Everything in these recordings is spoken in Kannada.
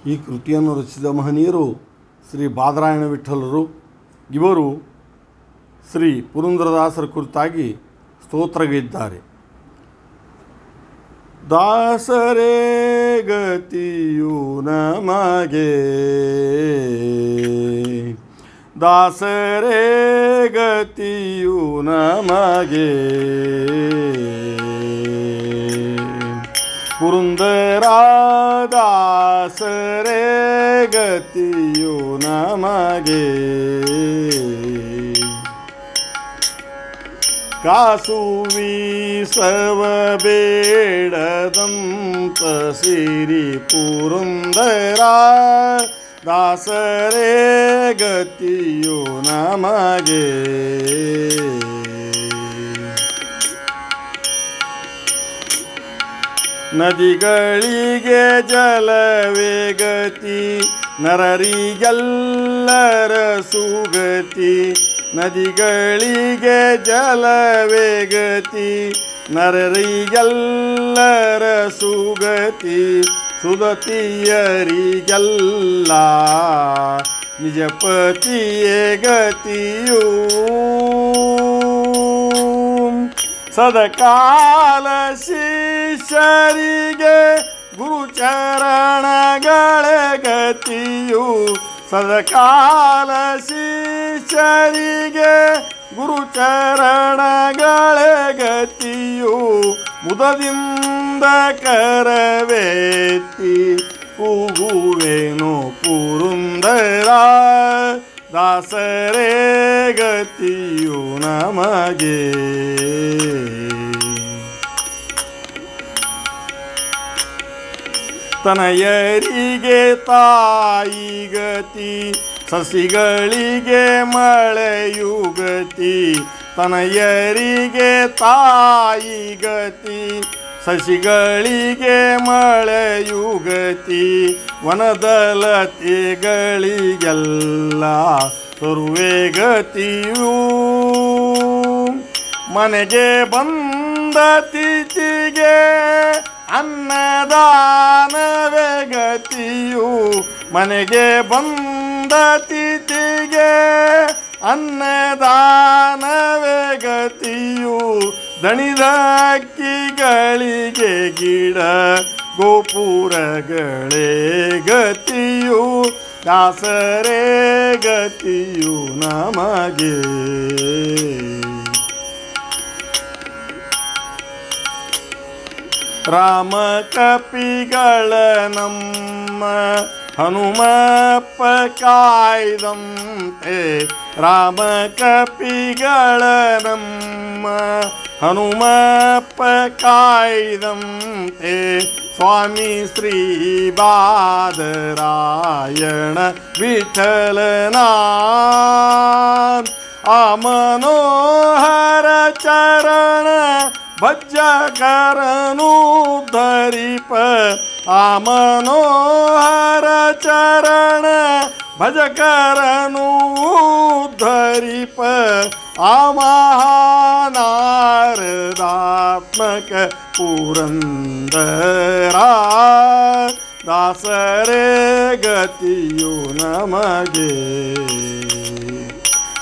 ಈ ಕೃತಿಯನ್ನು ರಚಿಸಿದ ಮಹನೀಯರು ಶ್ರೀ ಬಾದರಾಯಣ ವಿಠಲರು. ಇವರು ಶ್ರೀ ಪುರಂದರದಾಸರ ಕುರಿತಾಗಿ ಸ್ತೋತ್ರಗೈದ್ದಾರೆ. ದಾಸರೇ ಗತಿಯು ನಮಗೆ, ದಾಸರೇ ಗತಿಯು ನಮಗೆ, ಪುರಂದರ ದಾಸರೇ ಗತಿಯು ನಮಗೆ. ಕಾಸು ವೀಸವ ಬೇಡದಂತ ಸಿರಿ ಪುರಂದರ ದಾಸರೇ ಗತಿಯು ನಮಗೆ. ನದಿಗಳಿಗೆ ಜಲವೇ ಗತಿ, ನರರಿಗೆಲ್ಲರ ಸುಗತಿ. ನದಿಗಳಿಗೆ ಜಲವೇ ಗತಿ, ನರರಿಗೆಲ್ಲರ ಸುಗತಿ. ಸುದತಿಯರಿಗೆಲ್ಲ ನಿಜಪತಿಯೇ ಗತಿಯು. ಸದಕಾಲ ಶಿಷ್ಯರಿಗೆ ಗುರುಚರಣಗಳೇ ಗತಿಯು. ಸದಕಾಲ ಶಿಷ್ಯರಿಗೆ ಗುರುಚರಣಗಳೇ ಗತಿಯು. ಮುದದಿಂದ ಕರವೇತಿ ಕೂಗುವೆನು ಪುರಂದರ ದಾಸರೇ ಗತಿಯು ನಮಗೆ. ತನಯರಿಗೆ ತಾಯಿ ಗತಿ, ಸಸಿಗಳಿಗೆ ಮಳೆಯು ಗತಿ. ತನಯರಿಗೆ ತಾಯಿ ಗತಿ, ಸಸಿಗಳಿಗೆ ಮಳೆಯು ಗತಿ. ವನದಲತೆಗಳಿಗೆಲ್ಲ ತರುವೆ ಗತಿಯು. ಮನೆಗೆ ಬಂದ ತಿಥಿಗೆ ಅನ್ನದಾನವೇ ಗತಿಯು. ಮನೆಗೆ ಬಂದ ತಿಥಿಗೆ ಅನ್ನದಾನವೇ ಗತಿಯು. ದಣಿದ ಅಕ್ಕಿಗಳಿಗೆ ಗಿಡ ಗೋಪುರಗಳೇ ಗತಿಯು. ದಾಸರೇ ಗತಿಯು ನಮಗೆ. ರಾಮ ಕಪಿಗಳ ನಮ್ಮ ಹನುಮಪ್ಪ ಕಾಯ್ದಂತೆ. ರಾಮ ಕಪಿಗಳ ನಮ್ಮ ಹನುಮಪ್ಪ ಕಾಯ್ದಂತೆ. ಸ್ವಾಮಿ ಶ್ರೀ ಬಾದರಾಯಣ ವಿಠಲನ ಆ ಮನೋಹರ ಚರಣ ಭಜಕರನು ಧರಿಪ. ಆ ಮನೋಹರ ಚರಣ ಭಜಕರನು ಧರಿಪ. ಆ ಮಹಾನಾರದಾತ್ಮಕ ಪುರಂದರ ದಾಸರೇ ಗತಿಯು ನಮಗೆ.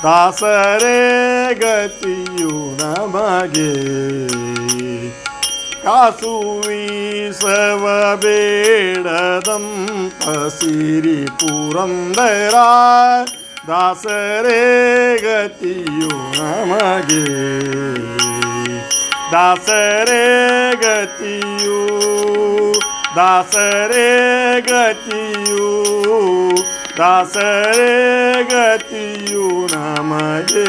ದಾಸರೇ ಗತಿಯು ನಮಗೆ. ಕಾಸು ವೀಸವ ಬೇಡದಂತ ಸಿರಿ ಪುರಂದರ ದಾಸರೇ ಗತಿಯು ನಮಗೆ. ದಾಸರೇ ಗತಿಯು, ದಾಸರೇ ಗತಿಯು, ದಾಸರೇ ಗತಿಯು ನಮಗೆ.